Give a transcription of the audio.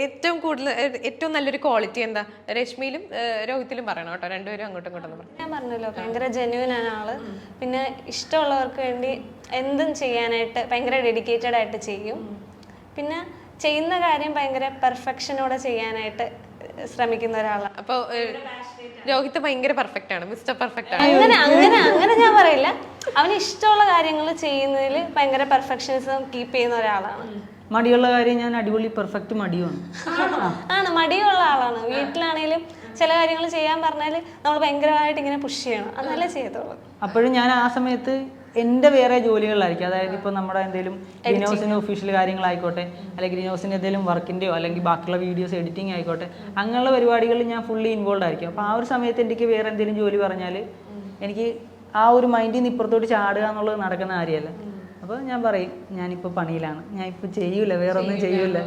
ഏറ്റവും കൂടുതൽ ഏറ്റവും നല്ലൊരു ക്വാളിറ്റി എന്താ? രശ്മിയിലും രോഹിത്തിലും പറയണം കേട്ടോ, രണ്ടുപേരും അങ്ങോട്ടും ഇങ്ങോട്ടും പറഞ്ഞു. ഞാൻ പറഞ്ഞല്ലോ ഭയങ്കര ജെന്യൂൻ ആണ് ആള്. പിന്നെ ഇഷ്ടമുള്ളവർക്ക് വേണ്ടി എന്തും ചെയ്യാനായിട്ട് ഭയങ്കര ഡെഡിക്കേറ്റഡ് ആയിട്ട് ചെയ്യും. പിന്നെ ചെയ്യുന്ന കാര്യം ഭയങ്കര പെർഫെക്ഷനോടെ ചെയ്യാനായിട്ട് ശ്രമിക്കുന്ന ഒരാളാണ്. അപ്പോൾ രോഹിത് ഭയങ്കര പെർഫെക്റ്റ് ആണ്, മിസ്റ്റർ പെർഫെക്റ്റ് ആണ്. അങ്ങനെ അങ്ങനെ അങ്ങനെ ഞാൻ പറയില്ല. അവന് ഇഷ്ടമുള്ള കാര്യങ്ങൾ ചെയ്യുന്നതിൽ ഭയങ്കര പെർഫെക്ഷനിസം കീപ്പ് ചെയ്യുന്ന ഒരാളാണ്. മടിയുള്ള കാര്യം ഞാൻ അടിപൊളി പെർഫെക്റ്റ് മടിയുമാണ്. ആണ്, മടിയുള്ള ആളാണ്. വീട്ടിലാണെങ്കിലും ചില കാര്യങ്ങൾ ചെയ്യാൻ പറഞ്ഞാൽ നമ്മൾ ഭയങ്കരമായിട്ട് ഇങ്ങനെ പുഷ് ചെയ്യണം, അതല്ലേ ചെയ്യത്തുള്ളൂ. അപ്പോഴും ഞാൻ ആ സമയത്ത് എൻ്റെ വേറെ ജോലികളിലായിരിക്കും. അതായത് ഇപ്പോൾ നമ്മുടെ എന്തെങ്കിലും ഗ്രീൻ ഹൗസിൻ്റെ ഒഫീഷ്യൽ കാര്യങ്ങളായിക്കോട്ടെ, അല്ലെങ്കിൽ ഗ്രീൻ ഹൗസിൻ്റെ എന്തെങ്കിലും വർക്കിൻ്റെയോ അല്ലെങ്കിൽ ബാക്കിയുള്ള വീഡിയോസ് എഡിറ്റിംഗ് ആയിക്കോട്ടെ, അങ്ങനെയുള്ള പരിപാടികളിൽ ഞാൻ ഫുള്ളി ഇൻവോൾവ് ആയിരിക്കും. അപ്പോൾ ആ ഒരു സമയത്ത് എനിക്ക് വേറെ എന്തെങ്കിലും ജോലി പറഞ്ഞാൽ എനിക്ക് ആ ഒരു മൈൻഡിൽ നിന്ന് ഇപ്പുറത്തോട്ട് ചാടുക എന്നുള്ളത് നടക്കുന്ന കാര്യമല്ല. അപ്പോൾ ഞാൻ പറയും ഞാനിപ്പോൾ പണിയിലാണ്, ഞാൻ ഇപ്പോൾ ചെയ്യൂല, വേറെ ഒന്നും ചെയ്യൂല.